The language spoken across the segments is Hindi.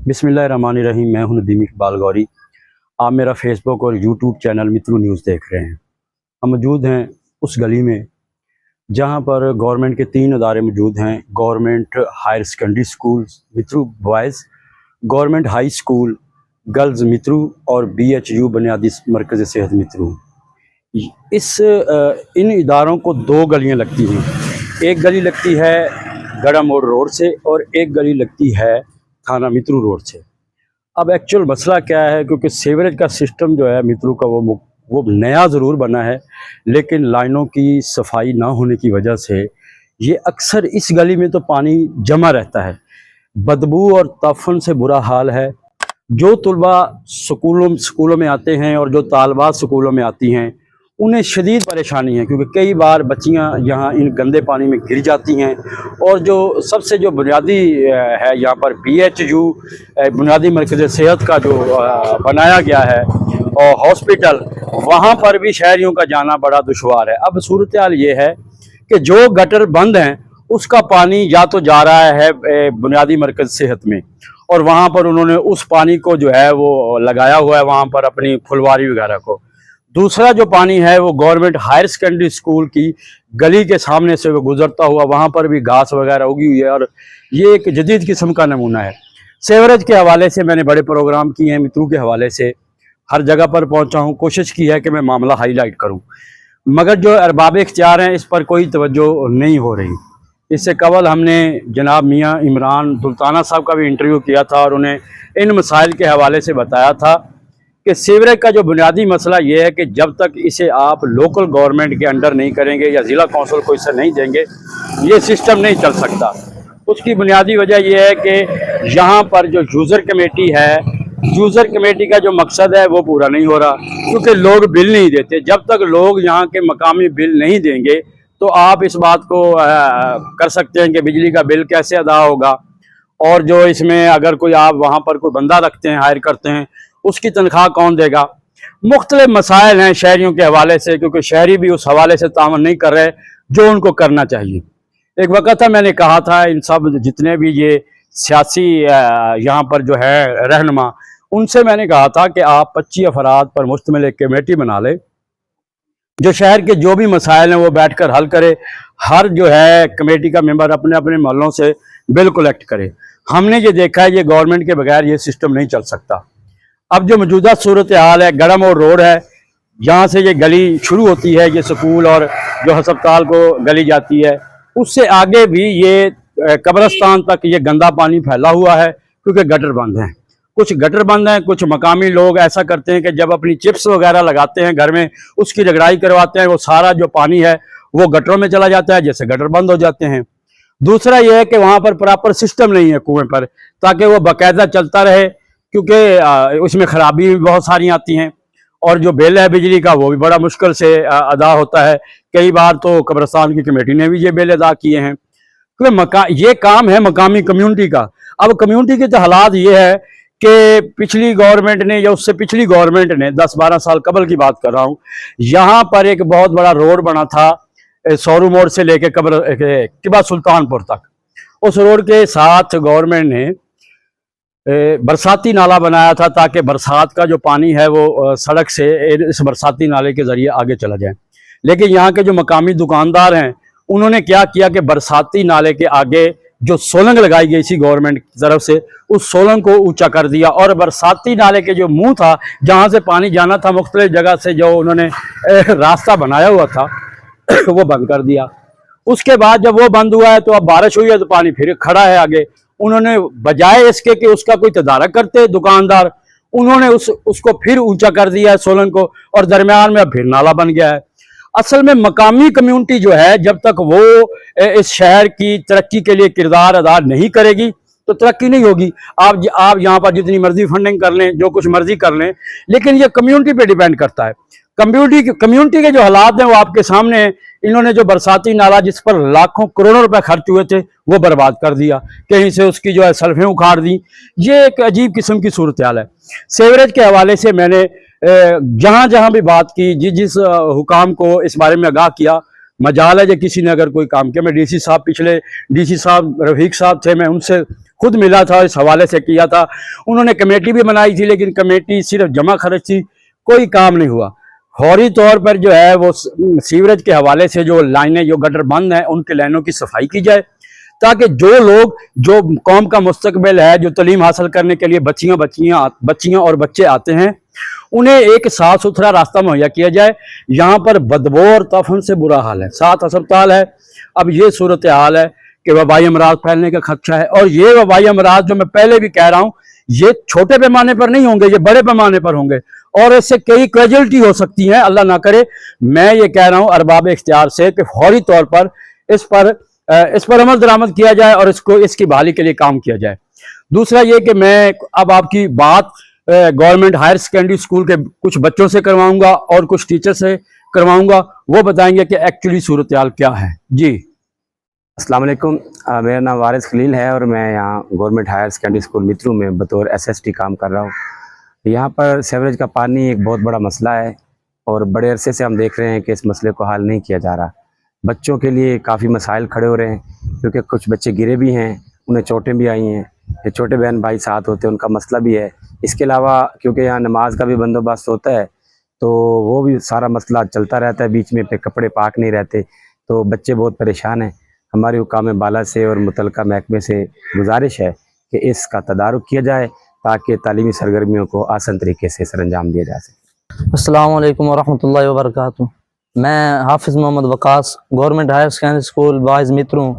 बिस्मिल्लाहिर्रहमानिर्रहीम। मैं हूं नदीम इकबाल गौरी। आप मेरा फेसबुक और यूट्यूब चैनल मित्रू न्यूज़ देख रहे हैं। हम मौजूद हैं उस गली में जहां पर गवर्नमेंट के 3 अदारे मौजूद हैं। Government higher secondary school Mitroo boys, government high school girls Mitroo और BHU बुनियादी मरकज़ सेहत मित्रू। इन इदारों को 2 गलियां लगती हैं। एक गली लगती है गड़ा मोड़ रोड से और एक गली लगती है थाना मित्रू रोड से। अब एक्चुअल मसला क्या है, क्योंकि सीवरेज का सिस्टम जो है मित्रू का वो नया ज़रूर बना है, लेकिन लाइनों की सफाई ना होने की वजह से ये अक्सर इस गली में तो पानी जमा रहता है। बदबू और ताफन से बुरा हाल है। जो तुलबा स्कूलों में आते हैं और जो तालबात स्कूलों में आती हैं उन्हें शदीद परेशानी है, क्योंकि कई बार बच्चियां यहाँ इन गंदे पानी में गिर जाती हैं। और जो बुनियादी है यहाँ पर BHU बुनियादी मरकज़ सेहत का जो बनाया गया है और हॉस्पिटल, वहाँ पर भी शहरियों का जाना बड़ा दुश्वार है। अब सूरत हाल ये है कि जो गटर बंद हैं उसका पानी या तो जा रहा है बुनियादी मरकज़ सेहत में, और वहाँ पर उन्होंने उस पानी को जो है वो लगाया हुआ है वहाँ पर अपनी फुलवारी वगैरह को। दूसरा जो पानी है वो गवर्नमेंट हायर सेकेंडरी स्कूल की गली के सामने से वो गुजरता हुआ वहाँ पर भी घास वगैरह उगी हुई है, और ये एक जदीद किस्म का नमूना है। सीवरेज के हवाले से मैंने बड़े प्रोग्राम किए हैं, मित्रू के हवाले से हर जगह पर पहुँचा हूँ, कोशिश की है कि मैं मामला हाईलाइट करूँ, मगर जो अरबाब इख्तियार हैं इस पर कोई तवज्जो नहीं हो रही। इससे कबल हमने जनाब मियाँ इमरान दुल्ताना साहब का भी इंटरव्यू किया था और उन्हें इन मसाइल के हवाले से बताया था कि सीवरेज का जो बुनियादी मसला ये है कि जब तक इसे आप लोकल गवर्नमेंट के अंडर नहीं करेंगे या ज़िला कौंसिल को इसे नहीं देंगे, ये सिस्टम नहीं चल सकता। उसकी बुनियादी वजह यह है कि यहाँ पर जो यूज़र कमेटी है, यूज़र कमेटी का जो मकसद है वो पूरा नहीं हो रहा, क्योंकि लोग बिल नहीं देते। जब तक लोग यहाँ के मकामी बिल नहीं देंगे तो आप इस बात को कर सकते हैं कि बिजली का बिल कैसे अदा होगा, और जो इसमें अगर कोई आप वहाँ पर कोई बंदा रखते हैं, हायर करते हैं, उसकी तनख्वाह कौन देगा। मुख्तलिफ मसाइल हैं शहरियों के हवाले से, क्योंकि शहरी भी उस हवाले से तामन नहीं कर रहे जो उनको करना चाहिए। एक वक्त था मैंने कहा था इन सब जितने भी ये सियासी यहाँ पर जो है रहनुमा, उनसे मैंने कहा था कि आप 25 अफराद पर मुश्तमिल एक कमेटी बना लें, जो शहर के जो भी मसाइल हैं वो बैठकर हल करे। हर जो है कमेटी का मेंबर अपने अपने मोहल्लों से बिल कलेक्ट करे। हमने ये देखा है ये गवर्नमेंट के बगैर ये सिस्टम नहीं चल सकता। अब जो मौजूदा सूरत हाल है, गड़ा मोड़ रोड है, यहाँ से ये गली शुरू होती है, ये स्कूल और जो हस्पताल को गली जाती है, उससे आगे भी ये कब्रिस्तान तक ये गंदा पानी फैला हुआ है, क्योंकि गटर बंद हैं। कुछ गटर बंद हैं, कुछ मकामी लोग ऐसा करते हैं कि जब अपनी चिप्स वगैरह लगाते हैं घर में, उसकी रगड़ाई करवाते हैं, वो सारा जो पानी है वो गटरों में चला जाता है, जैसे गटर बंद हो जाते हैं। दूसरा यह है कि वहाँ पर प्रॉपर सिस्टम नहीं है कुएं पर, ताकि वो बाकायदा चलता रहे, क्योंकि उसमें खराबी भी बहुत सारी आती हैं, और जो बिल है बिजली का वो भी बड़ा मुश्किल से अदा होता है। कई बार तो कब्रिस्तान की कमेटी ने भी ये बिल अदा किए हैं, क्योंकि ये काम है मकामी कम्यूनिटी का। अब कम्यूनिटी के तो हालात ये है कि पिछली गवर्नमेंट ने या उससे पिछली गवर्नमेंट ने 10-12 साल कबल की बात कर रहा हूँ, यहाँ पर एक बहुत बड़ा रोड बना था सौरू मोड़ से लेके किबा सुल्तानपुर तक। उस रोड के साथ गवर्नमेंट ने बरसाती नाला बनाया था, ताकि बरसात का जो पानी है वो सड़क से इस बरसाती नाले के ज़रिए आगे चला जाए। लेकिन यहाँ के जो मकामी दुकानदार हैं उन्होंने क्या किया कि बरसाती नाले के आगे जो सोलंग लगाई गई थी गवर्नमेंट की तरफ से, उस सोलंग को ऊंचा कर दिया, और बरसाती नाले के जो मुंह था जहाँ से पानी जाना था मुख्तलिफ जगह से, जो उन्होंने रास्ता बनाया हुआ था वो बंद कर दिया। उसके बाद जब वो बंद हुआ है तो अब बारिश हुई है तो पानी फिर खड़ा है आगे। उन्होंने बजाय इसके कि उसका कोई तदारक करते दुकानदार, उन्होंने उसको फिर ऊंचा कर दिया है सोलन को, और दरमियान में अब फिर नाला बन गया है। असल में मकामी कम्युनिटी जो है जब तक वो इस शहर की तरक्की के लिए किरदार अदा नहीं करेगी तो तरक्की नहीं होगी। आप यहाँ पर जितनी मर्जी फंडिंग कर लें, जो कुछ मर्जी कर लें, लेकिन ये कम्युनिटी पे डिपेंड करता है। कम्युनिटी के जो हालात हैं वो आपके सामने हैं। इन्होंने जो बरसाती नाला जिस पर लाखों करोड़ों रुपए खर्च हुए थे वो बर्बाद कर दिया, कहीं से उसकी जो है सल्फें उखाड़ दी। ये एक अजीब किस्म की सूरत हाल है। सीवरेज के हवाले से मैंने जहां जहां भी बात की, जिस हुकाम को इस बारे में आगाह किया, मजाल है जो किसी ने अगर कोई काम किया। मैं डीसी साहब, पिछले डीसी साहब रफीक साहब थे, मैं उनसे खुद मिला था, इस हवाले से किया था। उन्होंने कमेटी भी बनाई थी, लेकिन कमेटी सिर्फ जमा खर्च थी, कोई काम नहीं हुआ। फौरी तौर पर जो है वो सीवरेज के हवाले से जो लाइनें, जो गटर बंद हैं, उनके लाइनों की सफाई की जाए, ताकि जो लोग, जो कौम का मुस्तकबिल है, जो तालीम हासिल करने के लिए बच्चियां और बच्चे आते हैं, उन्हें एक साफ सुथरा रास्ता मुहैया किया जाए। यहाँ पर बदबू और तफन से बुरा हाल है, 7 अस्पताल है। अब ये सूरत हाल है कि वबाई अमराज फैलने का खदशा है, और ये वबाई अमराज जो मैं पहले भी कह रहा हूँ, ये छोटे पैमाने पर नहीं होंगे, ये बड़े पैमाने पर होंगे, और इससे कई कैजुअल्टी हो सकती हैं, अल्लाह ना करे। मैं ये कह रहा हूँ अरबाब इख्तियार से कि फौरी तौर पर इस पर अमल दरामद किया जाए और इसकी बहाली के लिए काम किया जाए। दूसरा ये कि मैं अब आपकी बात गवर्नमेंट हायर सेकेंडरी स्कूल के कुछ बच्चों से करवाऊंगा और कुछ टीचर से करवाऊंगा, वो बताएंगे कि एक्चुअली सूरत हाल क्या है। जी, अस्सलाम वालेकुम। मेरा नाम वारिस खलील है और मैं यहाँ गवर्नमेंट हायर सेकेंडरी स्कूल मित्रू में बतौर SST काम कर रहा हूँ। यहाँ पर सीवरेज का पानी एक बहुत बड़ा मसला है और बड़े अरसे से हम देख रहे हैं कि इस मसले को हल नहीं किया जा रहा। बच्चों के लिए काफ़ी मसाइल खड़े हो रहे हैं, क्योंकि कुछ बच्चे गिरे भी हैं, उन्हें चोटें भी आई हैं, ये छोटे बहन भाई साथ होते हैं, उनका मसला भी है। इसके अलावा क्योंकि यहाँ नमाज का भी बंदोबस्त होता है, तो वो भी सारा मसला चलता रहता है, बीच में पे कपड़े पाक नहीं रहते, तो बच्चे बहुत परेशान हैं। हमारी हुकाम बाला से और मुतलका महकमे से गुजारिश है कि इसका तदारुक किया जाए ताकि तालीमी सरगर्मियों को आसान तरीके से सरअंजाम दिया जा सके। अस्सलाम वालेकुम वरहमतुल्लाहि वबरकातुहू। मैं Hafiz Mohammad Waqas, government higher secondary school वाइज मित्रू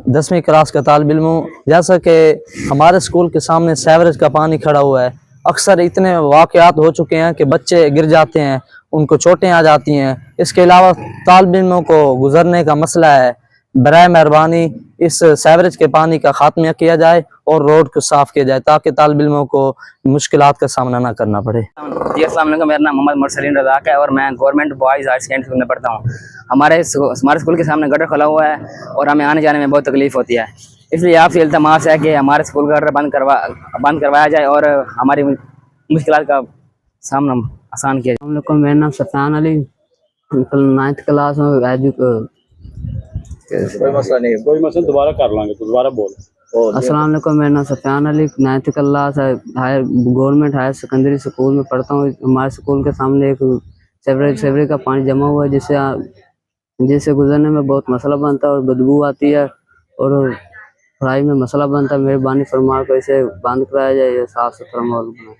10वीं क्लास का तालिब इल्म हूँ। जैसा कि हमारे स्कूल के सामने सीवरेज का पानी खड़ा हुआ है, अक्सर इतने वाक़यात हो चुके हैं कि बच्चे गिर जाते हैं, उनको चोटें आ जाती हैं। इसके अलावा तालिब इल्मों को गुजरने का मसला है। बराए मेहरबानी इस सीवरेज के पानी का खात्मा किया जाए और रोड को साफ़ किया जाए, ताकि तालिब इल्मों को मुश्किलात का सामना ना करना पड़े। जी अस्सलाम वालेकुम, मेरा नाम मोहम्मद मुरसलीन रज़ाक है और मैं government boys higher secondary school में पढ़ता हूँ। हमारे स्कूल के सामने गटर खुला हुआ है और हमें आने जाने में बहुत तकलीफ़ होती है। इसलिए आपसे इल्तमास है कि हमारे स्कूल का गटर बंद करवाया जाए और हमारी मुश्किलात का सामना आसान किया जाए। मेरा नाम सफ़ान अली, 9th क्लास में कोई मसला नहीं है, कोई मसला दोबारा कर लेंगे, तो दोबारा बोल। अस्सलाम वालेकुम, मेरा नाम Safan Ali, 9th class government higher secondary school में पढ़ता हूँ। हमारे स्कूल के सामने एक सीवरेज का पानी जमा हुआ है, जिससे गुजरने में बहुत मसला बनता है और बदबू आती है और पढ़ाई में मसला बनता है। मेहरबानी फरमा कर इसे बंद कराया जाए, साफ़ सुथरा माहौल बनाए।